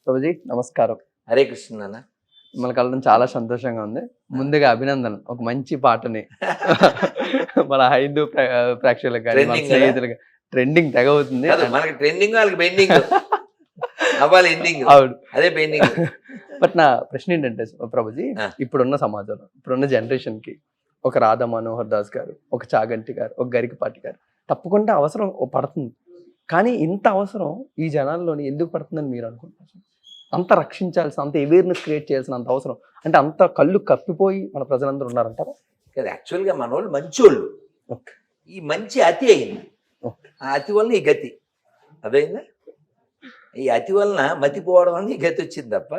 ప్రభుజీ నమస్కారం. హరే కృష్ణ అన్న. మిమ్మల్ని కలవడం చాలా సంతోషంగా ఉంది. ముందుగా అభినందనలు. ఒక మంచి పాటని మన హైందూ ప్రేక్షకులకు కానీ మన స్నేహితులుగా ట్రెండింగ్ తెగ అవుతుంది. మనకి ట్రెండింగ్, వాళ్ళకి బెండింగ్ అవ్వాలి, ఎండింగ్ అవును, అదే బెండింగ్. బట్ నా ప్రశ్న ఏంటంటే ప్రభుజీ, ఇప్పుడున్న సమాజంలో ఇప్పుడున్న జనరేషన్ కి ఒక రాధా మనోహర్ దాస్ గారు, ఒక చాగంటి గారు, ఒక గరికపాటి గారు తప్పకుండా అవసరం పడుతుంది. కానీ ఇంత అవసరం ఈ జనాల్లోని ఎందుకు పడుతుందని మీరు అనుకుంటున్నారు? అంత రక్షించాల్సిన, అంత అవేర్నెస్ క్రియేట్ చేయాల్సిన అంత అవసరం అంటే అంత కళ్ళు కప్పిపోయి మన ప్రజలందరూ ఉన్నారంటారా? కదా, యాక్చువల్గా మన వాళ్ళు మంచోళ్ళు. ఈ మంచి అతి అయింది. ఆ అతి వలన ఈ గతి అదైందా? ఈ అతి వలన మతిపోవడం వలన ఈ గతి వచ్చింది తప్ప.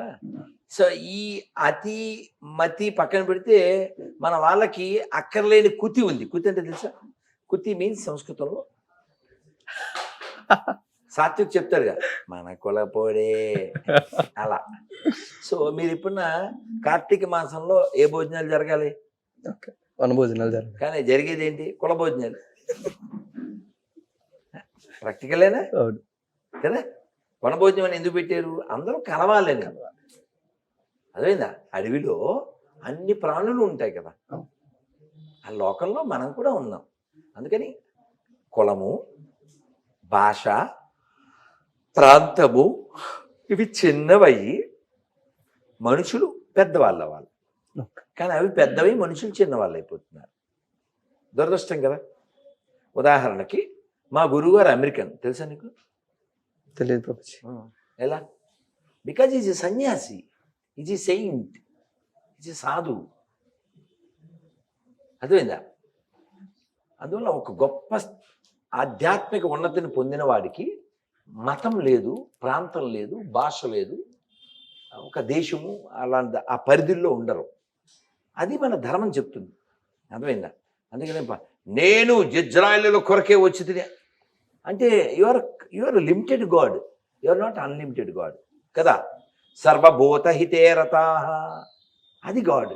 సో ఈ అతి మతి పక్కన పెడితే మన వాళ్ళకి అక్కర్లేని కుతి ఉంది. కుతి అంటే తెలుసా? కుతి మీన్స్ సంస్కృతంలో సాత్విక్ చెప్తారుగా, మన కులపోడే అలా. సో మీరు ఇప్పుడున్న కార్తీక మాసంలో ఏ భోజనాలు జరగాలి? వన భోజనాలు జరగాలి. కానీ జరిగేది ఏంటి? కుల భోజనాలు. ప్రాక్టికలేనా కదా? వన భోజనం అని ఎందుకు పెట్టారు? అందరూ కలవాలని. అదేనా? అడవిలో అన్ని ప్రాణులు ఉంటాయి కదా, ఆ లోకంలో మనం కూడా ఉన్నాం. అందుకని కులము, భాష, ప్రాంతము ఇవి చిన్నవయ్యి మనుషులు పెద్దవాళ్ళు అవ్వాలి. కానీ అవి పెద్దవి, మనుషులు చిన్నవాళ్ళు అయిపోతున్నారు. దురదృష్టం కదా. ఉదాహరణకి మా గురువుగారు అమెరికన్, తెలుసా నీకు? తెలియదు ప్రభుజీ. ఎలా? బికాజ్ ఈజ్ ఎ సన్యాసి, is a saint, is a సాధు. అర్థమైందా? అందువల్ల ఒక గొప్ప ఆధ్యాత్మిక ఉన్నతిని పొందిన వాడికి మతం లేదు, ప్రాంతం లేదు, భాష లేదు, ఒక దేశము అలాంటి ఆ పరిధిలో ఉండరు. అది మన ధర్మం చెప్తుంది. అర్థమైందా? అందుకనే నేను ఇజ్రాయేలుల కొరకే వచ్చి తినే అంటే your limited God, your not unlimited God కదా. సర్వభూత హితేరతా, అది గాడ్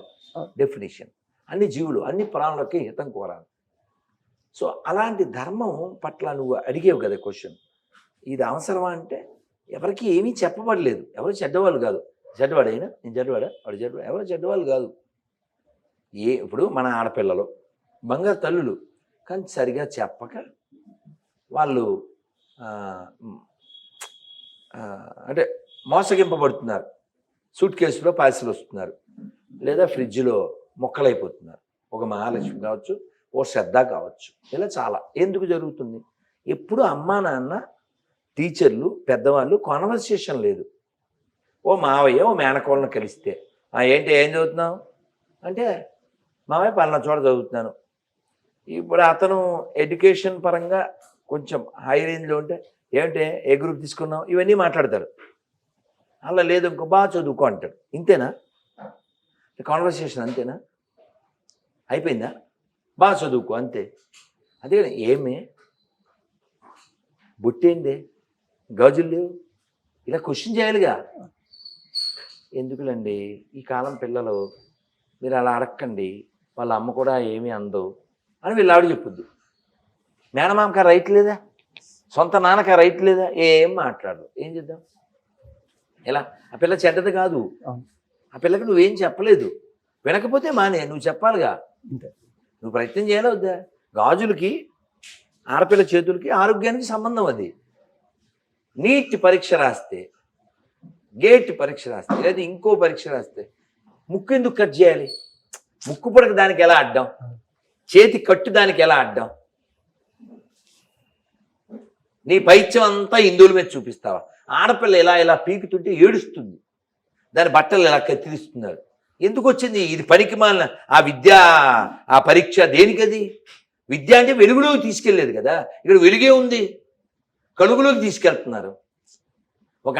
డెఫినేషన్. అన్ని జీవులు, అన్ని ప్రాణులకి హితం కోరాలి. సో అలాంటి ధర్మం పట్ల నువ్వు అడిగేవు కదా క్వశ్చన్, ఇది అవసరమా అంటే ఎవరికి ఏమీ చెప్పబడలేదు. ఎవరు చెడ్డవాళ్ళు కాదు. చెడ్డవాడైనా నేను చెడ్డవాడా, వాడు చెడ్డవాడు, ఎవరు చెడ్డవాళ్ళు కాదు. ఇప్పుడు మన ఆడపిల్లలు బంగారు తల్లులు, కానీ సరిగా చెప్పక వాళ్ళు అంటే మోసగింపబడుతున్నారు. సూట్ కేసులో పార్సిల్ వస్తున్నారు, లేదా ఫ్రిడ్జ్లో మొక్కలైపోతున్నారు. ఒక మహాలక్ష్మి కావచ్చు, ఓ శ్రద్ధ కావచ్చు, ఇలా చాలా. ఎందుకు జరుగుతుంది? ఎప్పుడు అమ్మా నాన్న, టీచర్లు, పెద్దవాళ్ళు కాన్వర్సేషన్ లేదు. ఓ మావయ్య ఓ మేనకోళ్ళను కలిస్తే, ఏంటి ఏం చదువుతున్నావు అంటే, మావయ్య పలానా చోట చదువుతున్నాను. ఇప్పుడు అతను ఎడ్యుకేషన్ పరంగా కొంచెం హై రేంజ్లో ఉంటే, ఏమిటే ఏ గ్రూప్ తీసుకున్నావు, ఇవన్నీ మాట్లాడతారు. అలా లేదు, ఇంకో బాగా చదువుకో అంటాడు. ఇంతేనా కాన్వర్సేషన్? అంతేనా? అయిపోయిందా? బాగా చదువుకో అంతే. అదే ఏమే బొట్టేందే, గాజులు లేవు, ఇలా క్వశ్చన్ చేయాలిగా. ఎందుకులండి ఈ కాలం పిల్లలు, మీరు అలా అడగండి, వాళ్ళ అమ్మ కూడా ఏమీ అందో అని వీళ్ళు ఆవిడ చెప్పుద్ది. మేనమామక రైట్ లేదా, సొంత నాన్నక రైట్ లేదా, ఏం మాట్లాడరు. ఏం చేద్దాం? ఎలా? ఆ పిల్ల చెడ్డది కాదు, ఆ పిల్లకి నువ్వేం చెప్పలేదు. వినకపోతే మానే, నువ్వు చెప్పాలిగా. నువ్వు ప్రయత్నం చేయాలి వద్దా? గాజులకి, ఆడపిల్ల చేతులకి, ఆరోగ్యానికి సంబంధం అది. నీట్ పరీక్ష రాస్తే, గేట్ పరీక్ష రాస్తే, లేదా ఇంకో పరీక్ష రాస్తే ముక్కు ఎందుకు కట్ చేయాలి? ముక్కు పొడక దానికి ఎలా అడ్డం? చేతి కట్టు దానికి ఎలా అడ్డం? నీ పైత్యం అంతా హిందువుల మీద చూపిస్తావా? ఆడపిల్ల ఇలా ఇలా పీకుతుంటే ఏడుస్తుంది, దాని బట్టలు ఇలా కత్తిరిస్తున్నారు. ఎందుకు వచ్చింది ఇది? పనికి మాలిన ఆ విద్య, ఆ పరీక్ష దేనికది? విద్య అంటే వెలుగులోకి తీసుకెళ్ళలేదు కదా. ఇక్కడ వెలుగే ఉంది, కలుగులోకి తీసుకెళ్తున్నారు. ఒక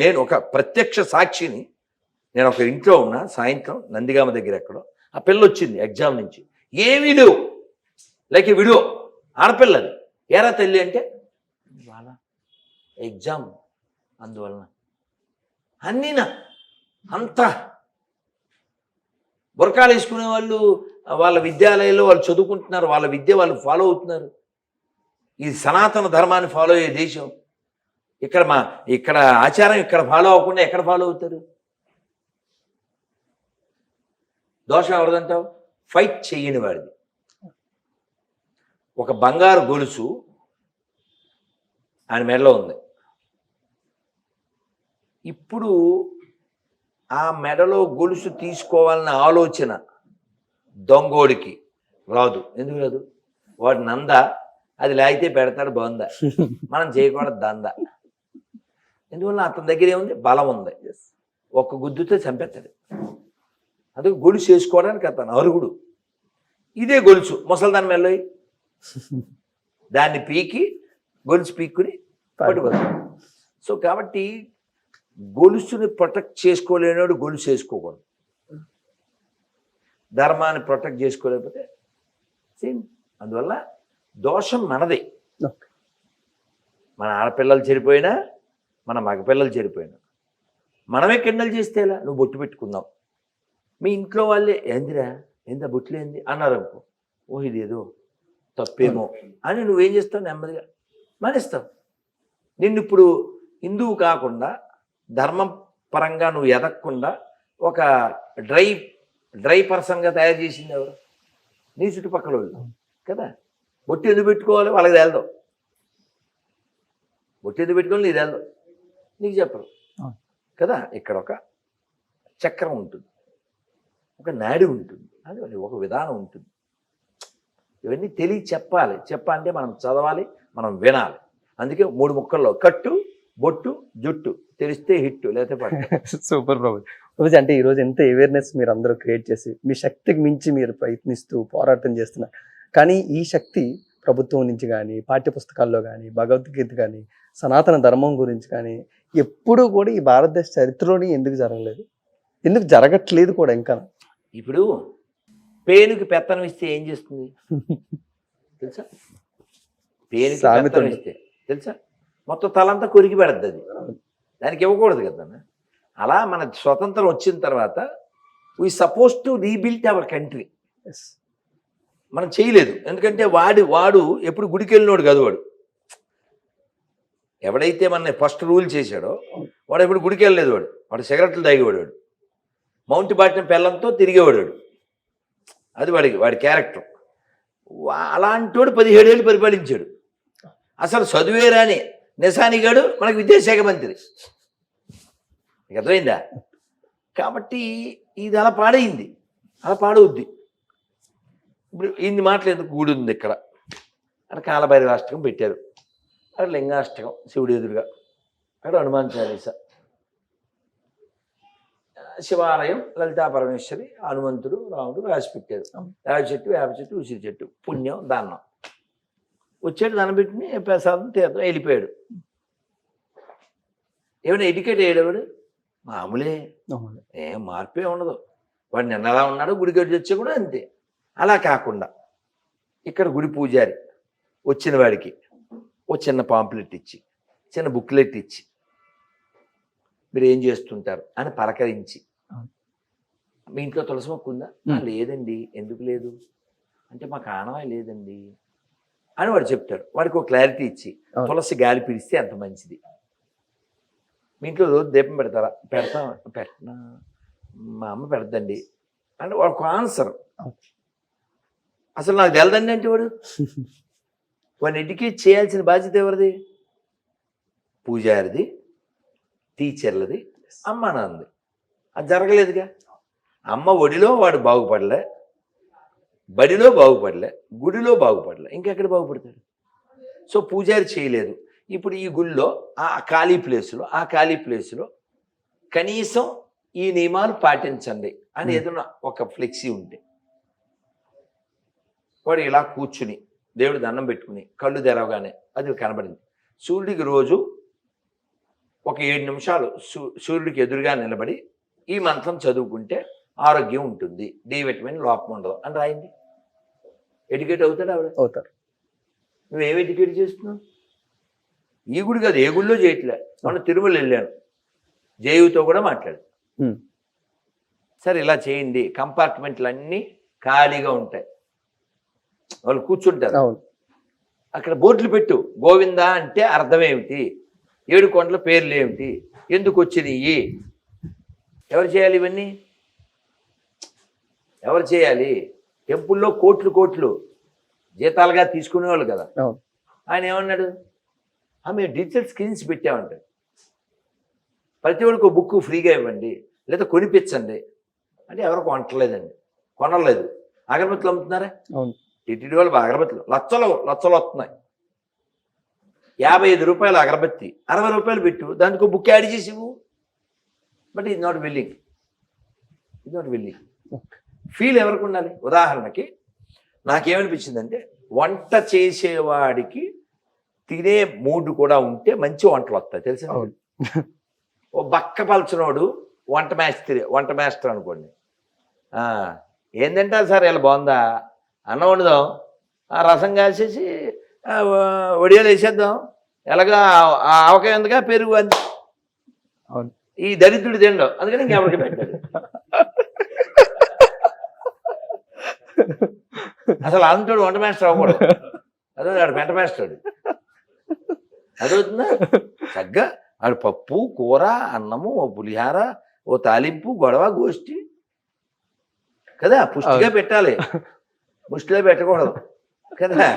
నేను ఒక ప్రత్యక్ష సాక్షిని. నేను ఒక ఇంట్లో ఉన్నా, సాయంత్రం నందిగామ దగ్గర ఎక్కడో ఆ పిల్ల వచ్చింది ఎగ్జామ్ నుంచి. ఏమీ లేవు, లైక్ విడో ఆడపిల్లది. ఏరా తల్లి అంటే, వాళ్ళ ఎగ్జామ్ అందువలన అన్నీనా. అంతా బురకాలు వేసుకునే వాళ్ళు వాళ్ళ విద్యాలయాల్లో వాళ్ళు చదువుకుంటున్నారు, వాళ్ళ విద్య వాళ్ళు ఫాలో అవుతున్నారు. ఇది సనాతన ధర్మాన్ని ఫాలో అయ్యే దేశం. ఇక్కడ ఆచారం ఇక్కడ ఫాలో అవ్వకుండా ఎక్కడ ఫాలో అవుతారు? దోషం ఎవరిదంటావు? ఫైట్ చెయ్యని వాడిది. ఒక బంగారు గొలుసు ఆయన మెడలో ఉంది. ఇప్పుడు ఆ మెడలో గొలుసు తీసుకోవాలన్న ఆలోచన దొంగోడికి రాదు. ఎందుకు రాదు? వాడు నంద, అది లాగితే పెడతాడు బాగుందా, మనం చేయకూడదు దంద. ఎందువల్ల అతని దగ్గర ఏముంది? బలం ఉంది. ఒక్క గుద్దుతో చంపేస్తాడు. అందుకు గొలుసు వేసుకోవడానికి అతను అరుగుడు. ఇదే గొలుసు ముసలిదాని మెల్లో దాన్ని పీకి గొలుసు పీక్కుని పట్టుకోవాలి. సో కాబట్టి గొలుసుని ప్రొటెక్ట్ చేసుకోలేనాడు గొలుసు వేసుకోకూడదు. ధర్మాన్ని ప్రొటెక్ట్ చేసుకోలేకపోతే సేమ్. అందువల్ల దోషం మనదే. మన ఆడపిల్లలు చెడిపోయినా, మన మగపిల్లలు చెడిపోయినా మనమే కిండలు చేస్తే ఎలా? నువ్వు బొట్టు పెట్టుకుందావు, మీ ఇంట్లో వాళ్ళే ఏందిరా ఎంత బొట్లు ఏంది అన్నారు అనుకో, ఓ ఇదేదో తప్పేమో అని నువ్వేం చేస్తావు? నెమ్మదిగా మానేస్తావు. నిన్ను ఇప్పుడు హిందువు కాకుండా ధర్మం పరంగా నువ్వు ఎదగకుండా ఒక డ్రై పర్సన్గా తయారు చేసింది ఎవరు? నీ చుట్టుపక్కల వాళ్ళు కదా. బొట్టు ఎందుకు పెట్టుకోవాలి? వాళ్ళకి తేలదావు. బొట్టు ఎందుకు పెట్టుకోవాలి? నీకు తేలదావు, నీకు చెప్పరు కదా. ఇక్కడ ఒక చక్రం ఉంటుంది, ఒక నాడి ఉంటుంది, అది ఒక విధానం ఉంటుంది. ఇవన్నీ తెలియ చెప్పాలంటే మనం చదవాలి, మనం వినాలి. అందుకే 3 ముక్కల్లో కట్టు, బొట్టు, జుట్టు తెలిస్తే హిట్, లేకపోతే పట్టు. సూపర్ ప్రభుజీ. అంటే ఈరోజు ఎంత అవేర్నెస్ మీరు అందరూ క్రియేట్ చేసి మీ శక్తికి మించి మీరు ప్రయత్నిస్తూ పోరాటం చేస్తున్నారు. కానీ ఈ శక్తి ప్రభుత్వం నుంచి కానీ, పాఠ్యపుస్తకాల్లో కానీ, భగవద్గీత కానీ, సనాతన ధర్మం గురించి కానీ ఎప్పుడూ కూడా ఈ భారతదేశ చరిత్రలోని ఎందుకు జరగలేదు? ఎందుకు జరగట్లేదు కూడా ఇంకా? ఇప్పుడు పేనుకి పెత్తనం ఇస్తే ఏం చేస్తుంది తెలుసా? పేనుకి పెత్తనం ఇస్తే తెలుసా? మొత్తం తలంతా కొరికి పెడద్ది. అది దానికి ఇవ్వకూడదు కదా. అలా మన స్వతంత్రం వచ్చిన తర్వాత we suppose to rebuild our country. మనం చేయలేదు. ఎందుకంటే వాడు ఎప్పుడు గుడికి వెళ్ళినోడు కాదు. ఎవడైతే మన ఫస్ట్ రూల్ చేశాడో వాడు ఎప్పుడు గుడికి వెళ్ళలేదు. వాడు సిగరెట్లు తాగేవాడు, మౌంట్ బాటిన పెళ్ళంతో తిరిగేవాడు. అది వాడి క్యారెక్టర్. అలాంటి వాడు 17 ఏళ్ళు పరిపాలించాడు. అసలు చదువే రాని నిశానిగాడు మనకు విద్యాశాఖ మంత్రి. నీకు అర్థమైందా? కాబట్టి ఇది అలా పాడైంది, అలా పాడవుద్ది. ఇప్పుడు ఇన్ని మాటలు ఎందుకు? గుడి ఉంది ఇక్కడ, అక్కడ కాలభైరవాష్టకం పెట్టారు, అక్కడ లింగాష్టకం శివుడు ఎదురుగా, అక్కడ హనుమాన్ చాలీస, శివాలయం లలితా పరమేశ్వరి, హనుమంతుడు, రాముడు రాసి పెట్టారు. రావి చెట్టు, వేప చెట్టు, ఉసిరి చెట్టు, పుణ్యం, దానం. వచ్చాడు, దాన్ని పెట్టుకుని ప్రసాదం తీర్థం వెళ్ళిపోయాడు. ఏమైనా ఎడ్యుకేట్ అయ్యాడు? మామూలే, ఏం మార్పే ఉండదు. వాడు నిన్న ఎలా ఉన్నాడో గుడికి వచ్చి కూడా అంతే. అలా కాకుండా ఇక్కడ గుడి పూజారి వచ్చిన వాడికి ఓ చిన్న పాంప్లెట్ ఇచ్చి, చిన్న బుక్లెట్ ఇచ్చి, మీరు ఏం చేస్తుంటారు అని పలకరించి, మీ ఇంట్లో తులసి మొక్క ఉందా? లేదండి. ఎందుకు లేదు అంటే, మాకు ఆనవాయి లేదండి అని వాడు చెప్తాడు. వాడికి ఒక క్లారిటీ ఇచ్చి, తులసి గాలి పిలిస్తే అంత మంచిది. మీ ఇంట్లో రోజు దీపం పెడతారా? పెట్టనా, మా అమ్మ పెడతండి అంటే వాడు ఆన్సర్. అసలు నాకు తెలదండి అంటే వాడిని ఎడ్యుకేట్ చేయాల్సిన బాధ్యత ఎవరిది? పూజారిది, టీచర్లది, అమ్మ నాన్నది. అది జరగలేదుగా. అమ్మ ఒడిలో వాడు బాగుపడలే, బడిలో బాగుపడలే, గుడిలో బాగుపడలే, ఇంకెక్కడ బాగుపడతాడు? సో పూజారి చేయలేదు. ఇప్పుడు ఈ గుళ్ళో ఆ ఖాళీ ప్లేసులో కనీసం ఈ నియమాలు పాటించండి అని ఏదైనా ఒక ఫ్లెక్సీ ఉంటే, వాడు ఇలా కూర్చుని దేవుడి దండం పెట్టుకుని కళ్ళు తెరవగానే అది కనబడింది. సూర్యుడికి రోజు ఒక 7 నిమిషాలు సూర్యుడికి ఎదురుగా నిలబడి ఈ మంత్రం చదువుకుంటే ఆరోగ్యం ఉంటుంది, డి విటమిన్ లోపం ఉండదు అని రాయింది. ఎడ్యుకేట్ అవుతాడు ఆవిడ? అవుతారు. నువ్వేం ఎడ్యుకేట్ చేస్తున్నావు? ఈ గుడి కాదు, ఏ గుడిలో చేయట్లే. మనం తిరుమల వెళ్ళాను, జేయుతో కూడా మాట్లాడు. సరే ఇలా చేయండి, కంపార్ట్మెంట్లు అన్నీ ఖాళీగా ఉంటాయి, వాళ్ళు కూర్చుంటారు. అక్కడ బోర్డులు పెట్టు, గోవిందా అంటే అర్థం ఏమిటి? 7 కొండల పేర్లు ఏమిటి, ఎందుకు వచ్చినాయి, ఎవరు చేయాలి ఇవన్నీ? ఎవరు చేయాలి? టెంపుల్లో కోట్లు జీతాలుగా తీసుకునేవాళ్ళు కదా. అవును. ఆయన ఏమన్నాడు, మేము డిజిటల్ స్క్రీన్స్ పెట్టామంటాడు. ప్రతి ఒక్కరికి బుక్ ఫ్రీగా ఇవ్వండి లేదా కొనిపించండి అంటే ఎవరు కొనట్లేదండి, కొనలేదు. అగరబత్తులు అమ్ముతున్నారా? అవును. టిటిడి వాళ్ళు అగరబత్తులు లచ్చలు వస్తున్నాయి. 55 రూపాయలు అగరబత్తి, 60 రూపాయలు పెట్టు, దానికి బుక్ యాడ్ చేసి ఇవ్వు. But is not willing. Feel ఎవరికి ఉండాలి? ఉదాహరణకి నాకేమనిపించిందంటే, వంట చేసేవాడికి తినే మూడ్ కూడా ఉంటే మంచి వంటలు వస్తాయి తెలుసా? ఓ బక్క పలచనోడు వంట మాస్టర్ అనుకోండి, ఏంటంటే సార్ ఇలా బాగుందా, అన్నం వండుదాం, రసం కాసేసి వడియాలు వేసేద్దాం, ఎలాగా ఆవకాయ ఉందిగా పెరుగు అని ఈ దరిద్రుడు తిండవు, అందుకని ఇంకెవరికి పెట్టాడు. అసలు అంతోడు వంట మాస్టర్ అవ్వకూడదు, అదే ఆడు పెంట మాస్టర్. అదవుతుందా? చక్కగా ఆడు పప్పు కూర అన్నము ఓ పులిహార ఓ తాలింపు గొడవ గోష్ఠి కదా, పుష్టిగా పెట్టాలి, ముష్టిలో పెట్టకూడదు కదా.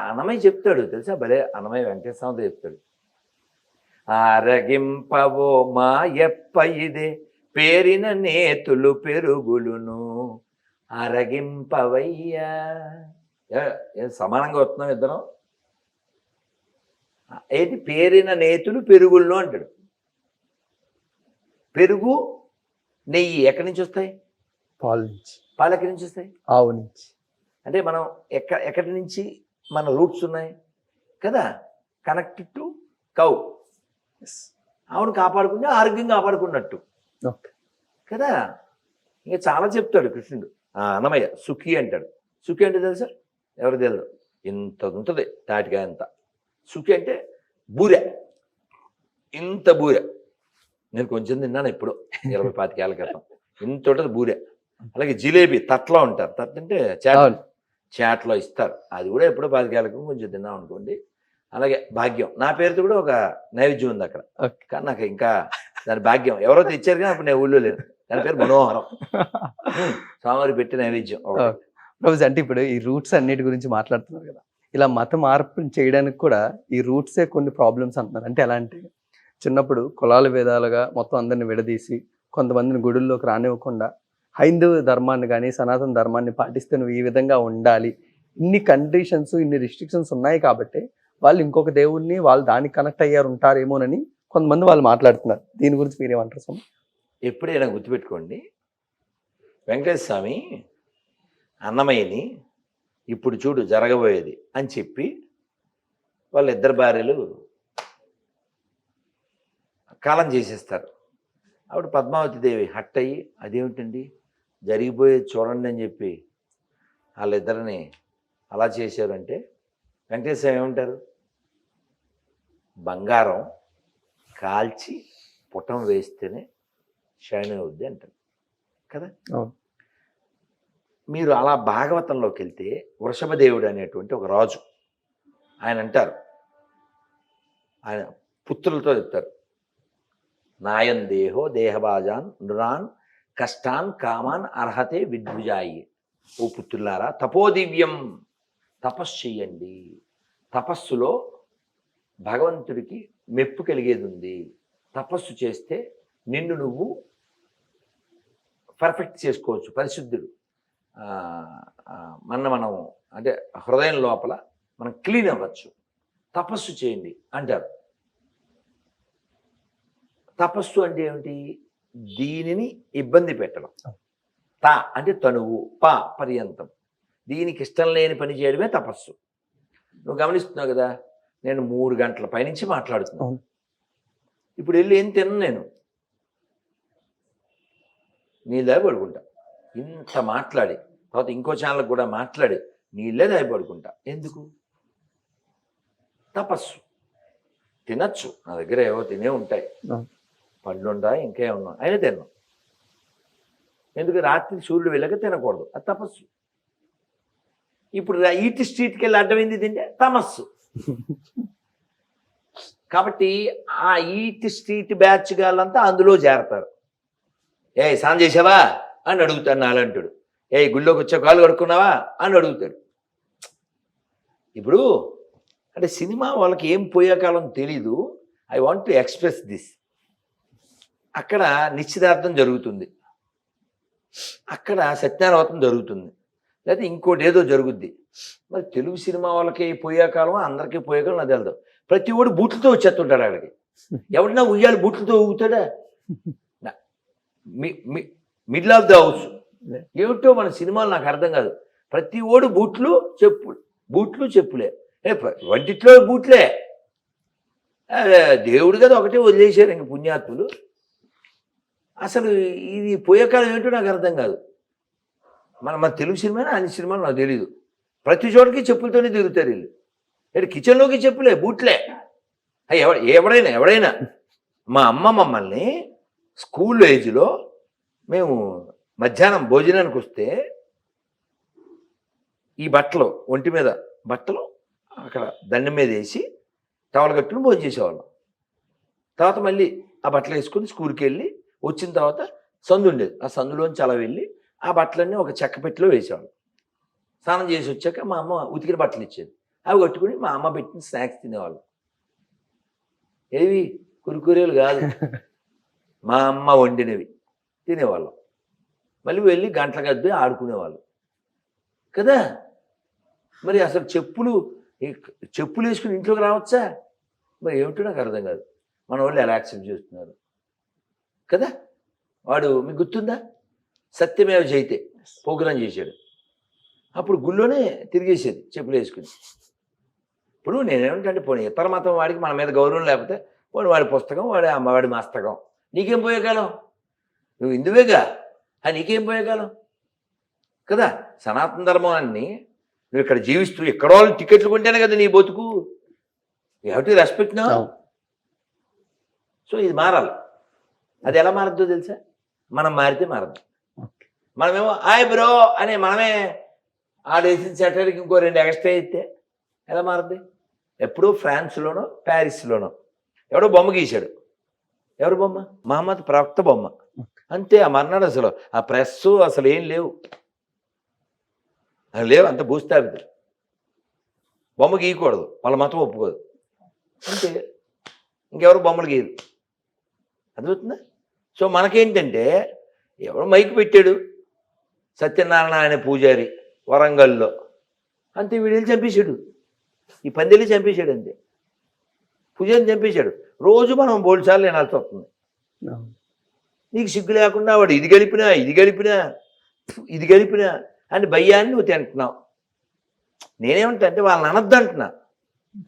అన్నమయ్య చెప్తాడు తెలుసా, భలే అన్నమయ్య వెంకటేశ్వరరావు చెప్తాడు, ఆరగింపవో మా ఎప్ప ఇదే పేరిన నేతులు పెరుగులును అరగింపవయ్యా. సమానంగా వస్తున్నాం ఇద్దరం. ఏంటి పేరిన నేతులు పెరుగులను అంటాడు. పెరుగు నెయ్యి ఎక్కడి నుంచి వస్తాయి? పాలు నుంచి. పాలు ఎక్కడి నుంచి వస్తాయి? ఆవు నుంచి. అంటే మనం ఎక్కడి నుంచి మన రూట్స్ ఉన్నాయి కదా, కనెక్టెడ్ టు కౌ. ఆవును కాపాడుకుంటే ఆరోగ్యం కాపాడుకున్నట్టు కదా. ఇంకా చాలా చెప్తాడు కృష్ణుడు. అన్నమయ్య సుఖి అంటాడు. సుఖి అంటే తెలుసా? ఎవరు తెలియదు, ఇంత ఉంటుంది తాటికాయ అంత. సుఖి అంటే బూరె, ఇంత బూరె. నేను కొంచెం తిన్నాను ఎప్పుడో 20-25 ఏళ్ళ క్రితం. ఇంత ఉంటుంది బూరె. అలాగే జిలేబీ తట్లో ఉంటారు, తట్ అంటే చాట్లో ఇస్తారు, అది కూడా ఎప్పుడో 25 ఏళ్ళ క్రితం కొంచెం తిన్నాం అనుకోండి. అలాగే భాగ్యం, నా పేరుతో కూడా ఒక నైవేద్యం ఉంది అక్కడ, కానీ నాకు ఇంకా దాని భాగ్యం ఎవరో తెచ్చారు కానీ అప్పుడు నేను ఊళ్ళో లేను. దాని పేరు మనోహరం, స్వామివారి పెట్టి నైవేద్యం. రోజు అంటే ఇప్పుడు ఈ రూట్స్ అన్నిటి గురించి మాట్లాడుతున్నారు కదా, ఇలా మత మార్పు చేయడానికి కూడా ఈ రూట్సే కొన్ని ప్రాబ్లమ్స్ అంటున్నారు. అంటే ఎలా అంటే, చిన్నప్పుడు కులాల వేదాలుగా మొత్తం అందరిని విడదీసి కొంతమందిని గుడుల్లోకి రానివ్వకుండా హైందవ ధర్మాన్ని కానీ సనాతన ధర్మాన్ని పాటిస్తే నువ్వు ఈ విధంగా ఉండాలి, ఇన్ని కండిషన్స్ ఇన్ని రిస్ట్రిక్షన్స్ ఉన్నాయి కాబట్టి వాళ్ళు ఇంకొక దేవుడిని వాళ్ళు దానికి కనెక్ట్ అయ్యారు ఉంటారేమోనని కొంతమంది వాళ్ళు మాట్లాడుతున్నారు. దీని గురించి మీరేమంటారు స్వామి? ఎప్పుడైనా గుర్తుపెట్టుకోండి, వెంకటేశ్వర స్వామి అన్నమయ్యని ఇప్పుడు చూడు జరగబోయేది అని చెప్పి వాళ్ళ ఇద్దరు భార్యలు కాలం చేసేస్తారు. అప్పుడు పద్మావతి దేవి హట్ అయ్యి, అదేమిటండి జరిగిపోయేది చూడండి అని చెప్పి వాళ్ళిద్దరిని అలా చేశారంటే వెంకటేశ్వర ఏమంటారు? బంగారం కాల్చి పుటం వేస్తేనే షైన్ అవుద్ది అంటారు కదా. మీరు అలా భాగవతంలోకి వెళ్తే వృషభదేవుడు అనేటువంటి ఒక రాజు, ఆయన అంటారు, ఆయన పుత్రులతో చెప్తారు, నాయన్ దేహో దేహబాజాన్ నృరాన్ కష్టాన్ కామాన్ అర్హతే విద్భుజాయి. ఓ పుత్రులారా తపోదివ్యం, తపస్సు చెయ్యండి, తపస్సులో భగవంతుడికి మెప్పు కలిగేది ఉంది. తపస్సు చేస్తే నిన్ను నువ్వు పర్ఫెక్ట్ చేసుకోవచ్చు, పరిశుద్ధుడు మనం అంటే హృదయం లోపల మనం క్లీన్ అవ్వచ్చు, తపస్సు చేయండి అంటారు. తపస్సు అంటే ఏమిటి? దీనిని ఇబ్బంది పెట్టడం. తా అంటే తనువు, పా పర్యంతం, దీనికి ఇష్టం లేని పని చేయడమే తపస్సు. నువ్వు గమనిస్తున్నావు కదా, నేను 3 గంటల పైనుంచి మాట్లాడుతున్నాను. ఇప్పుడు వెళ్ళి ఏం తిన్నాను, నేను నీళ్ళే పడుకుంటా. ఇంత మాట్లాడి తర్వాత ఇంకో ఛానల్కి కూడా మాట్లాడి నీళ్ళే దాగి పడుకుంటా. ఎందుకు? తపస్సు. తినచ్చు, నా దగ్గర ఏవో తినే ఉంటాయి, పండ్లుండా ఇంకేమన్నా, అయినా తిన్నాం. ఎందుకు? రాత్రి సూర్యుడు వెళ్ళక తినకూడదు, అది తపస్సు. ఇప్పుడు ఈటి స్ట్రీట్కి వెళ్ళి అడ్డమైంది తింటే తమస్సు. కాబట్టి ఆ ఈట్ స్ట్రీట్ బ్యాచ్ గాళ్ళంతా అందులో చేరతారు. స్నానం చేసావా అని అడుగుతాడు నాలంటాడు. గుళ్ళోకి వచ్చే కాళ్ళు కడుక్కున్నావా అని అడుగుతాడు. ఇప్పుడు అంటే సినిమా వాళ్ళకి ఏం పోయే కాలం తెలీదు. I want to express this. అక్కడ నిశ్చితార్థం జరుగుతుంది, అక్కడ సత్యనారాయణ జరుగుతుంది, లేదా ఇంకోటి ఏదో జరుగుద్ది. మరి తెలుగు సినిమా వాళ్ళకి పోయే కాలం అందరికీ పోయే కాలం అది వెళ్దాం. ప్రతి ఒడు బూట్లతో వచ్చేస్తుంటాడు అక్కడికి. ఎవడన్నా ఉయ్యాలి బూట్లతో ఊగుతాడా? మిడిల్ ఆఫ్ ద హౌస్ ఏమిటో మన సినిమాలు నాకు అర్థం కాదు. ప్రతి ఓడు బూట్లు చెప్పులే. వంటిట్లో బూట్లే. దేవుడు కదా ఒకటే వదిలేశారు ఇంక పుణ్యాత్ములు. అసలు ఇది పోయే కాలం ఏంటో నాకు అర్థం కాదు. మన తెలుగు సినిమానే అన్ని సినిమాలు నాకు తెలీదు. ప్రతి చోటకి చెప్పులతోనే తిరుగుతారు వీళ్ళు. కిచెన్లోకి చెప్పులే, బూట్లే. ఎవడైనా మా అమ్మ మమ్మల్ని స్కూల్ ఏజ్లో మేము మధ్యాహ్నం భోజనానికి వస్తే ఈ బట్టలు ఒంటి మీద బట్టలు అక్కడ దండం మీద వేసి టవల్ కట్టుకుని భోజనం చేసేవాళ్ళం. తర్వాత మళ్ళీ ఆ బట్టలు వేసుకుని స్కూల్కి వెళ్ళి వచ్చిన తర్వాత సందు ఉండేది. ఆ సందులోంచి అలా వెళ్ళి ఆ బట్టలన్నీ ఒక చెక్క పెట్టిలో వేసేవాళ్ళం. స్నానం చేసి వచ్చాక మా అమ్మ ఉతికిన బట్టలు ఇచ్చేది. అవి కట్టుకుని మా అమ్మ పెట్టిన స్నాక్స్ తినేవాళ్ళం. ఏవి కురుకురేలు కాదు, మా అమ్మ వండినవి తినేవాళ్ళం. మళ్ళీ వెళ్ళి గంటల గద్దు ఆడుకునేవాళ్ళం కదా. మరి అసలు చెప్పులు వేసుకుని ఇంట్లోకి రావచ్చా? మరి ఏమిటో నాకు అర్థం కాదు. మన వాళ్ళు ఎలా యాక్సెప్ట్ చేస్తున్నారు కదా. వాడు మీకు గుర్తుందా, సత్యమేవ జయతే ప్రోగ్రాం చేశాడు. అప్పుడు గుళ్ళోనే తిరిగేసేది చెప్పులు వేసుకుని. ఇప్పుడు నేనేమిటంటే పోనీ ఇతర మతం వాడికి మన మీద గౌరవం లేకపోతే పోనీ వాడి పుస్తకం, వాడి మస్తకం, నీకేం పోయే కాలం? నువ్వు హిందువేగా, నీకేం పోయే కాలం కదా. సనాతన ధర్మాన్ని నువ్వు ఇక్కడ జీవిస్తూ ఎక్కడో టికెట్లు కొంటేనే కదా నీ బతుకు. యూ హ్యావ్ టు రెస్పెక్ట్ నా. సో ఇది మారాలి. అది ఎలా మారద్దో తెలుసా? మనం మారితే మారద్దు. మనమేమో హాయ్ బ్రో అని మనమే ఆడేసిన సెటర్కి ఇంకో 2 ఎక్స్ట్రా ఇస్తే ఎలా మారద్ది? ఎప్పుడూ ఫ్రాన్స్లోనో ప్యారిస్లోనో ఎవడో బొమ్మ గీశాడు. ఎవరు బొమ్మ? మహమ్మద్ ప్రవక్త బొమ్మ. అంతే. ఆ మర్నాడు అసలు ఆ ప్రెస్ అసలు ఏం లేవు, అంత భూస్థాపితం. బొమ్మ గీయకూడదు, వాళ్ళ మతం ఒప్పుకోదు. అంతే. ఇంకెవరు బొమ్మలు గీయరు. అర్థమవుతుందా? సో మనకేంటంటే ఎవరు మైకు పెట్టాడు, సత్యనారాయణ అనే పూజారి వరంగల్లో, అంతే. వీడిని చంపేశాడు, ఈ పందిని చంపేశాడు. అంతే. పూజారిని చంపేశాడు. రోజు మనం బోల్సార్లు వినాల్సి వస్తుంది. నీకు సిగ్గు లేకుండా వాడు ఇది గడిపినా అని భయ్యాన్ని నువ్వు తింటున్నావు. నేనేమంటా అంటే వాళ్ళని అనద్దు అంటున్నా,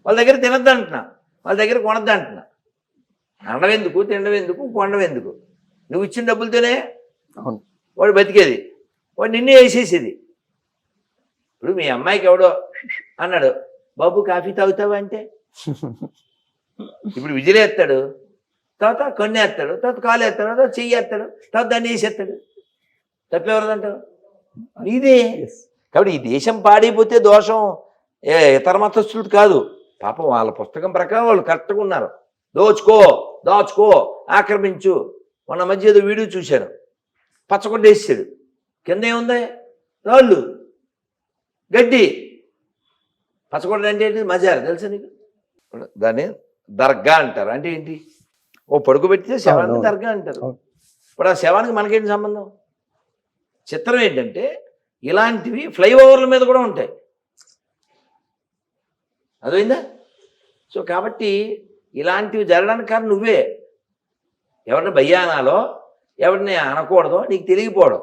వాళ్ళ దగ్గర తినద్దు అంటున్నా, వాళ్ళ దగ్గర కొనద్దు అంటున్నా. అనడం ఎందుకు, తినడం ఎందుకు, కొనడం ఎందుకు? నువ్వు ఇచ్చిన డబ్బులతోనే వాడు బతికేది, వాడు నిన్నే వేసేసేది. ఇప్పుడు మీ అమ్మాయికి ఎవడో అన్నాడు, బాబు కాఫీ తాగుతావా అంటే ఇప్పుడు విజిలేస్తాడు, తర్వాత కన్ను వేస్తాడు, తర్వాత కాలు వేస్తాడు, తర్వాత చెయ్యి వేస్తాడు, తర్వాత దాన్ని వేసేస్తాడు. తప్పెవరదంటావు? నీదే. కాబట్టి ఈ దేశం పాడైపోతే దోషం ఇతర మతస్థులు కాదు. పాపం వాళ్ళ పుస్తకం ప్రకారం వాళ్ళు కరెక్ట్గా ఉన్నారు. దాచుకో, ఆక్రమించు. మొన్న మధ్య ఏదో వీడియో చూశాను, పచ్చగొడ్డ వేసాడు, కింద ఏముంది? రాళ్ళు, గడ్డి. పచ్చగొడ్డ అంటే ఏంటి? మజారు తెలుసా నీకు? దాన్ని దర్గా అంటారు. అంటే ఏంటి? ఓ పడుకోబెట్టితే శవాన్ని దర్గా అంటారు. ఇప్పుడు ఆ శవానికి మనకేంటి సంబంధం? చిత్రం ఏంటంటే ఇలాంటివి ఫ్లైఓవర్ల మీద కూడా ఉంటాయి. అదైందా? సో కాబట్టి ఇలాంటివి జరగడానికి కారణం నువ్వే. ఎవరిని భయ్యానాలో ఎవరిని అనకూడదో నీకు తెలియకపోవడం.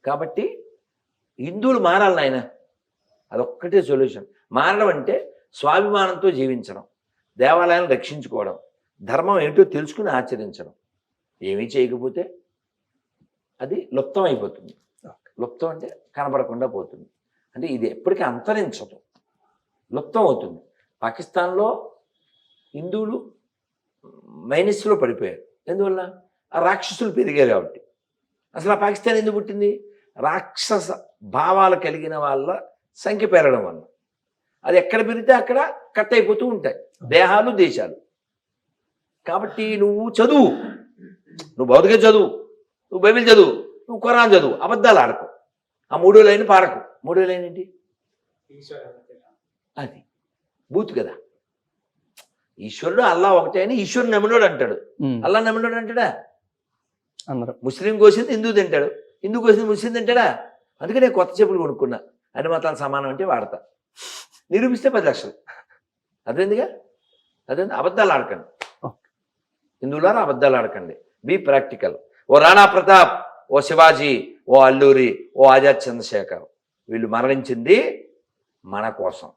కాబట్టి హిందువులు మారాలి నాయన, అదొక్కటే సొల్యూషన్. మారడం అంటే స్వాభిమానంతో జీవించడం, దేవాలయాలను రక్షించుకోవడం, ధర్మం ఏంటో తెలుసుకుని ఆచరించడం. ఏమీ చేయకపోతే అది లుప్తం అయిపోతుంది. లుప్తం అంటే కనబడకుండా పోతుంది. అంటే ఇది ఎప్పటికీ అంతరించదు, లుప్తం అవుతుంది. పాకిస్తాన్లో హిందువులు మైనస్లో పడిపోయారు. ఎందువల్ల? ఆ రాక్షసులు పెరిగారు కాబట్టి. అసలు ఆ పాకిస్తాన్ ఎందుకు పుట్టింది? రాక్షస భావాలు కలిగిన వాళ్ళ సంఖ్య పెరగడం వల్ల. అది ఎక్కడ పెరిగితే అక్కడ కట్ అయిపోతూ ఉంటాయి దేహాలు, దేశాలు. కాబట్టి నువ్వు చదువు, నువ్వు భౌతిక చదువు, నువ్వు బైబిల్ చదువు, నువ్వు ఖురాన్ చదువు, అబద్ధాలు ఆడకు. ఆ 3 లైన్ పాడకు. 3 లైన్ ఏంటి? అది బూత్ కదా. ఈశ్వరుడు అల్లా ఒకటే అని ఈశ్వరుడు నమ్మినోడు అంటాడు, అల్లా నమ్మినోడు అంటాడా? అన్నారు. ముస్లిం కోసింది హిందూ తింటాడు, హిందూ కోసింది ముస్లిం తింటాడా? అందుకే నేను కొత్త చెప్పులు కొనుక్కున్నా. అన్ని మతాలు సమానం అంటే వాడతా. నిరూపిస్తే 10 లక్షలు. అదేందిగా? అదే అబద్ధాలు ఆడకండి హిందువులారా, అబద్ధాలు ఆడకండి. Be practical. ఓ రాణా ప్రతాప్, ఓ శివాజీ, ఓ అల్లూరి, ఓ ఆజాద్ చంద్రశేఖర్, వీళ్ళు మరణించింది మన కోసం,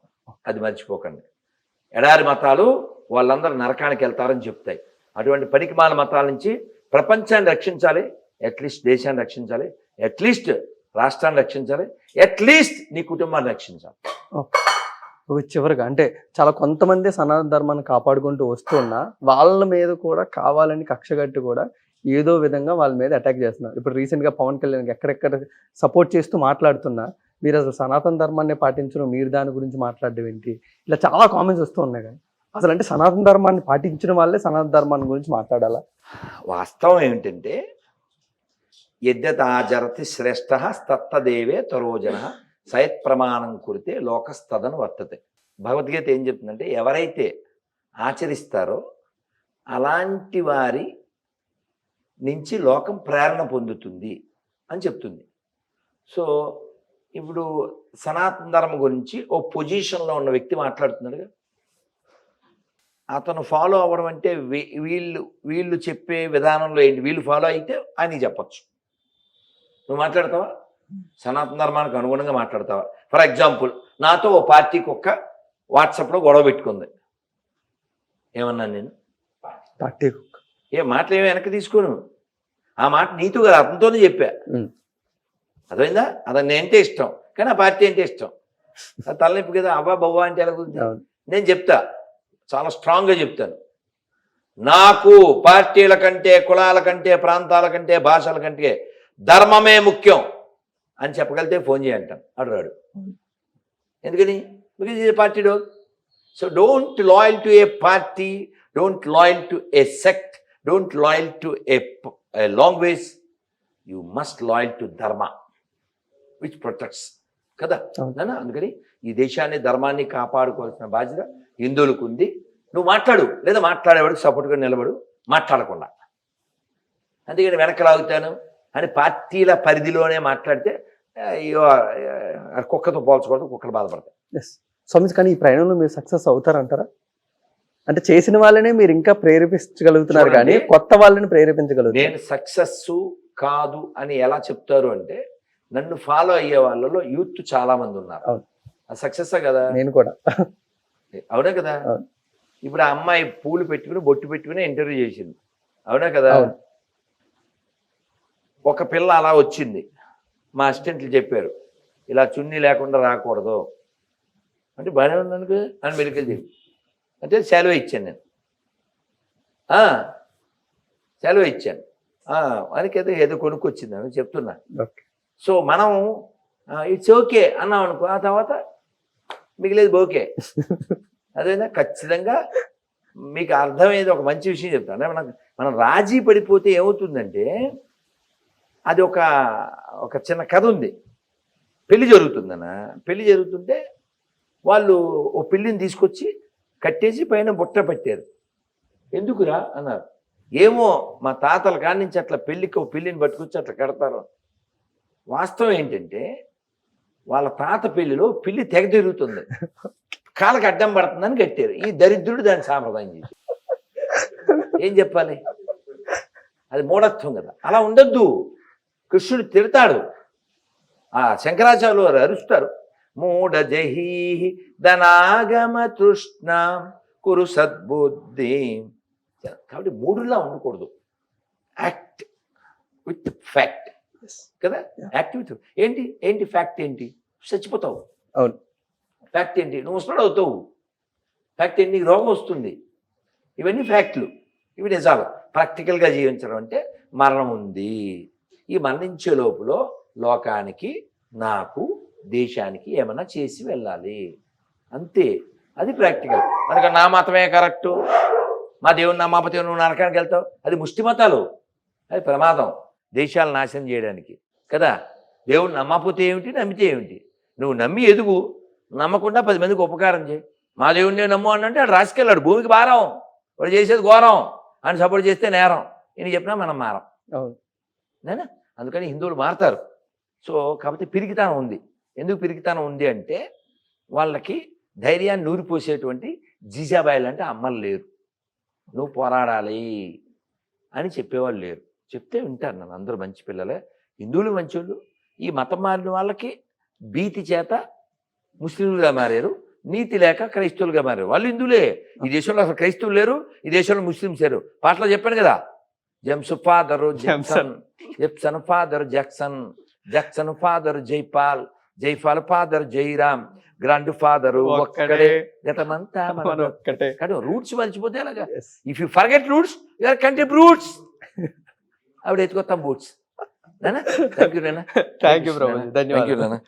అది మర్చిపోకండి. ఎడారి మతాలు వాళ్ళందరూ నరకానికి వెళ్తారని చెప్తాయి. అటువంటి పనికిమాల మతాల నుంచి ప్రపంచాన్ని రక్షించాలి, అట్లీస్ట్ దేశాన్ని రక్షించాలి, అట్లీస్ట్ రాష్ట్రాన్ని రక్షించాలి, అట్లీస్ట్ నీ కుటుంబాన్ని రక్షించాలి. చివరిగా అంటే చాలా కొంతమంది సనాతన ధర్మాన్ని కాపాడుకుంటూ వస్తున్నా వాళ్ళ మీద కూడా కావాలని కక్షగట్టి కూడా ఏదో విధంగా వాళ్ళ మీద అటాక్ చేస్తున్నారు. ఇప్పుడు రీసెంట్గా పవన్ కళ్యాణ్ ఎక్కడెక్కడ సపోర్ట్ చేస్తూ మాట్లాడుతున్నా, మీరు అసలు సనాతన ధర్మాన్ని పాటించడం, మీరు దాని గురించి మాట్లాడడం ఏంటి, ఇలా చాలా కామెంట్స్ వస్తూ ఉన్నాయి. కానీ అసలు అంటే సనాతన ధర్మాన్ని పాటించిన వాళ్ళే సనాతన ధర్మాన్ని గురించి మాట్లాడాలా? వాస్తవం ఏమిటంటే యద్యతాచరతి శ్రేష్ఠ స్తత్తదేవే తరోజన సయత్ ప్రమాణం కురితే లోకస్తదను వర్తతే. భగవద్గీత ఏం చెప్తుందంటే ఎవరైతే ఆచరిస్తారో అలాంటి వారి నుంచి లోకం ప్రేరణ పొందుతుంది అని చెప్తుంది. సో ఇప్పుడు సనాతన ధర్మం గురించి ఓ పొజిషన్లో ఉన్న వ్యక్తి మాట్లాడుతున్నాడుగా, అతను ఫాలో అవ్వడం అంటే వీళ్ళు చెప్పే విధానంలో ఏంటి, వీళ్ళు ఫాలో అయితే అని చెప్పచ్చు. నువ్వు మాట్లాడతావా? సనాతన ధర్మానికి అనుగుణంగా మాట్లాడతావా? ఫర్ ఎగ్జాంపుల్, నాతో ఓ పార్టీకి ఒక్క వాట్సాప్లో గొడవ పెట్టుకుంది. ఏమన్నాను నేను? పార్టీ ఏ మాటలు ఏమో వెనక్కి తీసుకోను. ఆ మాట నీతో కదా, అతనితోనే చెప్పా. అదైందా? అతను నేనంటే ఇష్టం, కానీ ఆ పార్టీ అంటే ఇష్టం. అది తలనొప్పి కదా. అవ్వా బవ్వా అంటే ఎలా కుదురుతుంది? నేను చెప్తా, చాలా స్ట్రాంగ్గా చెప్తాను. నాకు పార్టీల కంటే, కులాల కంటే, ప్రాంతాల కంటే, భాషల కంటే ధర్మమే ముఖ్యం అని చెప్పగలిగితే ఫోన్ చేయంటాను. అడురాడు. ఎందుకని? Because is a party door. So don't loyal to A party, don't loyal to A sect, don't loyal to A language, you must loyal to ధర్మ విచ్ ప్రొటెక్ట్స్ కదా. అందుకని ఈ దేశాన్ని, ధర్మాన్ని కాపాడుకోవాల్సిన బాధ్యత హిందువులకు ఉంది. నువ్వు మాట్లాడు, లేదా మాట్లాడేవాడికి సపోర్ట్గా నిలబడు, మాట్లాడకుండా. అందుకని వెనకలాగుతాను అని పార్టీల పరిధిలోనే మాట్లాడితే కుక్కతో పోల్చకూడదు, కుక్కలు బాధపడతాయి. స్వామి, కానీ ఈ ప్రయాణంలో మీరు సక్సెస్ అవుతారంటారా? అంటే చేసిన వాళ్ళనే మీరు ఇంకా ప్రేరేపించగలుగుతున్నారు కానీ కొత్త వాళ్ళని ప్రేరేపించగలుగుతారు. నేను సక్సెస్ కాదు అని ఎలా చెప్తారు అంటే, నన్ను ఫాలో అయ్యే వాళ్ళలో యూత్ చాలా మంది ఉన్నారు. ఆ సక్సెస్ కదా. నేను కూడా. అవునా కదా. ఇప్పుడు ఆ అమ్మాయి పూలు పెట్టుకుని, బొట్టు పెట్టుకుని ఇంటర్వ్యూ చేసింది. అవునా కదా. ఒక పిల్ల అలా వచ్చింది, మా అసిస్టెంట్లు చెప్పారు ఇలా చున్నీ లేకుండా రాకూడదు అంటే, బాగానే ఉన్నాను అని మెడికల్ చెప్పి అంటే సెలవు ఇచ్చాను. నేను సెలవు ఇచ్చాను మనకైతే ఏదో కొనుక్కొచ్చింది అని చెప్తున్నా. సో మనం ఇట్స్ ఓకే అన్నాం అనుకో, ఆ తర్వాత మిగిలేదు ఓకే. అదేనా ఖచ్చితంగా మీకు అర్థమయ్యేది ఒక మంచి విషయం చెప్తాను. మనం రాజీ పడిపోతే ఏమవుతుందంటే, అది ఒక చిన్న కథ ఉంది. పెళ్లి జరుగుతుందన్న, పెళ్లి జరుగుతుంటే వాళ్ళు ఓ పిల్లిని తీసుకొచ్చి కట్టేసి పైన బుట్ట పెట్టారు. ఎందుకురా అన్నారు. ఏమో మా తాతల కాడి నుంచి అట్లా పెళ్లికి ఓ పిల్లిని పట్టుకొచ్చి అట్లా కడతారు. వాస్తవం ఏంటంటే, వాళ్ళ తాత పెళ్లిలో పిల్లి తెగ తిరుగుతుంది, కాళ్ళకి అడ్డం పడుతుందని కట్టారు. ఈ దరిద్రుడు దాన్ని సాంప్రదాయం చేసి ఏం చెప్పాలి? అది మూఢత్వం కదా. అలా ఉండొద్దు. కృష్ణుడు తిడతాడు, శంకరాచార్యులు వారు అరుస్తారు, మూఢ జహీ ధనాగమ తృష్ణ కురు సద్బుద్ధి. కాబట్టి మూడులా ఉండకూడదు. యాక్ట్ విత్ ఫ్యాక్ట్ కదా. యాక్ట్ విత్ ఏంటి ఫ్యాక్ట్ ఏంటి? చచ్చిపోతావు. అవును. ఫ్యాక్ట్ ఏంటి? నువ్వు వస్తున్నాడు అవుతావు. ఫ్యాక్ట్ ఏంటి? నీకు రోగం వస్తుంది. ఇవన్నీ ఫ్యాక్ట్లు, ఇవి నిజాలు. ప్రాక్టికల్గా జీవించడం అంటే మరణం ఉంది. ఈ మరణించే లోపల లోకానికి, నాకు, దేశానికి ఏమైనా చేసి వెళ్ళాలి, అంతే. అది ప్రాక్టికల్. అందుకని నా మతమే కరెక్టు, మా దేవుని నమ్మకపోతే నువ్వు నరకానికి వెళ్తావు. అది ముష్టి మతాలు, అది ప్రమాదం దేశాలు నాశనం చేయడానికి కదా. దేవుడు నమ్మకపోతే ఏమిటి, నమ్మితే ఏమిటి? నువ్వు నమ్మి ఎదుగు, నమ్మకుండా 10 మందికి ఉపకారం చేయి. మా దేవుడిని నమ్ము అని అంటే వాడు రాసుకెళ్ళాడు, భూమికి భారం, వాడు చేసేది ఘోరం అని సపోర్ట్ చేస్తే నేరం. ఈయన చెప్పినా మనం మారం, అవును. నేనా? అందుకని హిందువులు మారుతారు. సో కాబట్టి పిరికితనం ఉంది. ఎందుకు పిరికితనం ఉంది అంటే వాళ్ళకి ధైర్యాన్ని నూరిపోసేటువంటి జీజాబాయిలు అంటే అమ్మలు లేరు. నువ్వు పోరాడాలి అని చెప్పేవాళ్ళు లేరు. చెప్తే వింటారు నన్ను, అందరూ మంచి పిల్లలే, హిందువులు మంచోళ్ళు. ఈ మతం మారిన వాళ్ళకి భీతి చేత ముస్లింలుగా మారారు, నీతి లేక క్రైస్తవులుగా మారారు. వాళ్ళు హిందువులే. ఈ దేశంలో అసలు క్రైస్తవులు లేరు, ఈ దేశంలో ముస్లిమ్స్ లేరు. పాటలో చెప్పాను కదా, James father Jepson, Jepson father Jackson, Jackson father Jaipal, Jaipal father Jairam, grandfather ఒక్కడే, గతమంతా ఒక్కటే. కానీ రూట్స్ మర్చిపోతే అలాగా. If you forget roots you are country roots. ఆవిడ ఎత్తుకొస్తాం boots. Thank you thank you Prabhuji, ధన్యవాదాలు. నాన్న.